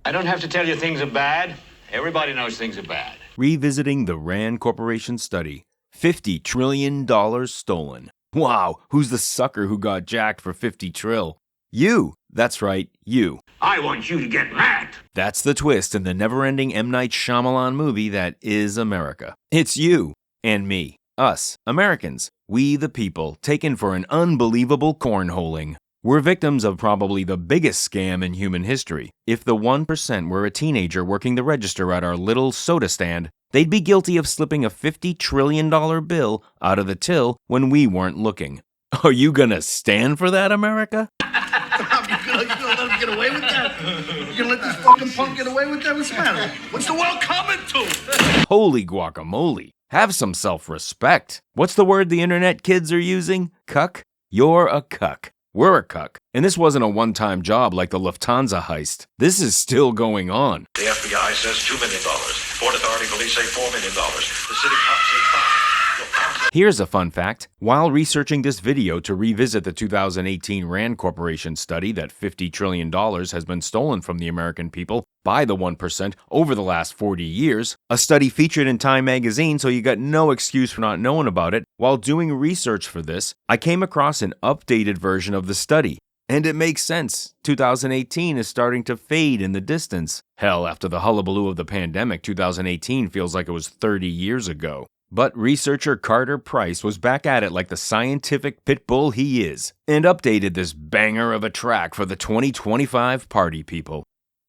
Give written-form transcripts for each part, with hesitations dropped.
I don't have to tell you things are bad. Everybody knows things are bad. Revisiting the Rand Corporation study. $50 trillion stolen. Wow, who's the sucker who got jacked for 50 trill? You. That's right, you. I want you to get mad. That's the twist in the never-ending M. Night Shyamalan movie that is America. It's you and me. Us, Americans. We the people, taken for an unbelievable cornholing. We're victims of probably the biggest scam in human history. If the 1% were a teenager working the register at our little soda stand, they'd be guilty of slipping a $50 trillion bill out of the till when we weren't looking. Are you gonna stand for that, America? You gonna let him get away with that? You gonna let this fucking punk get away with that? What's the matter? What's the world coming to? Holy guacamole. Have some self-respect. What's the word the internet kids are using? Cuck? You're a cuck. We're a cuck. And this wasn't a one-time job like the Lufthansa heist. This is still going on. The FBI says $2 million. Port Authority police say $4 million. The city cops say 5. Here's a fun fact. While researching this video to revisit the 2018 Rand Corporation study that $50 trillion has been stolen from the American people by the 1% over the last 40 years, a study featured in Time magazine, so you got no excuse for not knowing about it, while doing research for this, I came across an updated version of the study. And it makes sense. 2018 is starting to fade in the distance. Hell, after the hullabaloo of the pandemic, 2018 feels like it was 30 years ago. But researcher Carter Price was back at it like the scientific pit bull he is, and updated this banger of a track for the 2025 party people.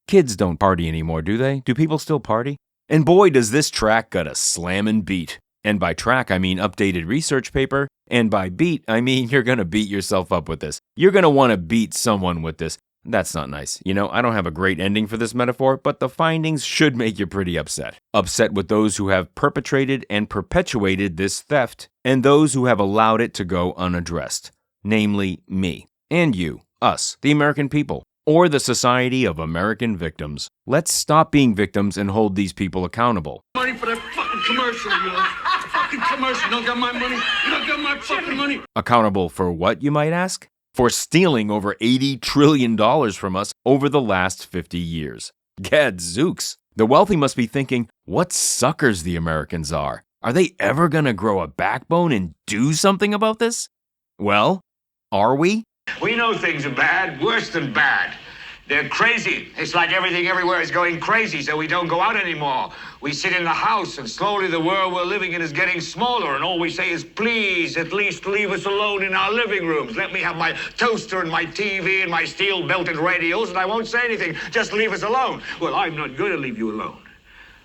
Kids don't party anymore, do they? Do people still party? And boy, does this track got a slammin' beat. And by track, I mean updated research paper, and by beat, I mean you're gonna beat yourself up with this. You're gonna want to beat someone with this. That's not nice. You know, I don't have a great ending for this metaphor, but the findings should make you pretty upset. Upset with those who have perpetrated and perpetuated this theft, and those who have allowed it to go unaddressed. Namely, me. And you. Us. The American people. Or the Society of American Victims. Let's stop being victims and hold these people accountable. Money for that fucking commercial, you know? Fucking commercial. You don't got my money. You don't got my fucking money. Accountable for what, you might ask? For stealing over $80 trillion from us over the last 50 years. Gadzooks. The wealthy must be thinking, what suckers the Americans are. Are they ever gonna grow a backbone and do something about this? Well, are we? We know things are bad, worse than bad. They're crazy. It's like everything everywhere is going crazy, so we don't go out anymore. We sit in the house, and slowly the world we're living in is getting smaller, and all we say is, please, at least leave us alone in our living rooms. Let me have my toaster and my TV and my steel-belted radios, and I won't say anything. Just leave us alone. Well, I'm not going to leave you alone.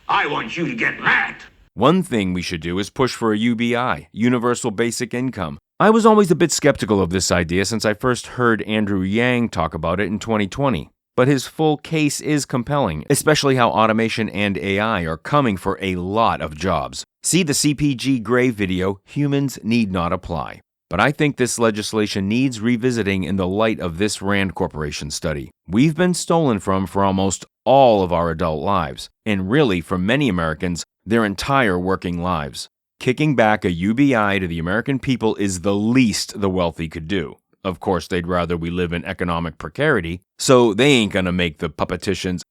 I want you to get mad. One thing we should do is push for a UBI, Universal Basic Income. I was always a bit skeptical of this idea since I first heard Andrew Yang talk about it in 2020. But his full case is compelling, especially how automation and AI are coming for a lot of jobs. See the CPG Grey video, Humans Need Not Apply. But I think this legislation needs revisiting in the light of this Rand Corporation study. We've been stolen from for almost all of our adult lives, and really, for many Americans, their entire working lives. Kicking back a UBI to the American people is the least the wealthy could do. Of course, they'd rather we live in economic precarity, so they ain't gonna make the politicians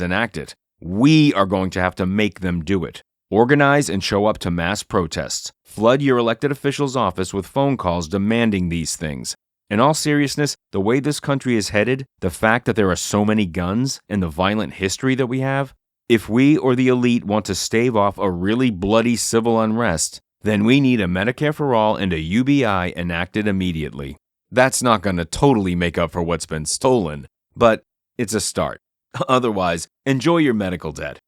enact it. We are going to have to make them do it. Organize and show up to mass protests. Flood your elected official's office with phone calls demanding these things. In all seriousness, the way this country is headed, the fact that there are so many guns, and the violent history that we have, if we or the elite want to stave off a really bloody civil unrest, then we need a Medicare for All and a UBI enacted immediately. That's not going to totally make up for what's been stolen, but it's a start. Otherwise, enjoy your medical debt.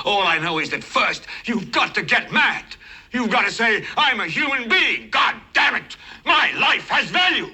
All I know is that first, you've got to get mad. You've got to say, I'm a human being. God damn it. My life has value.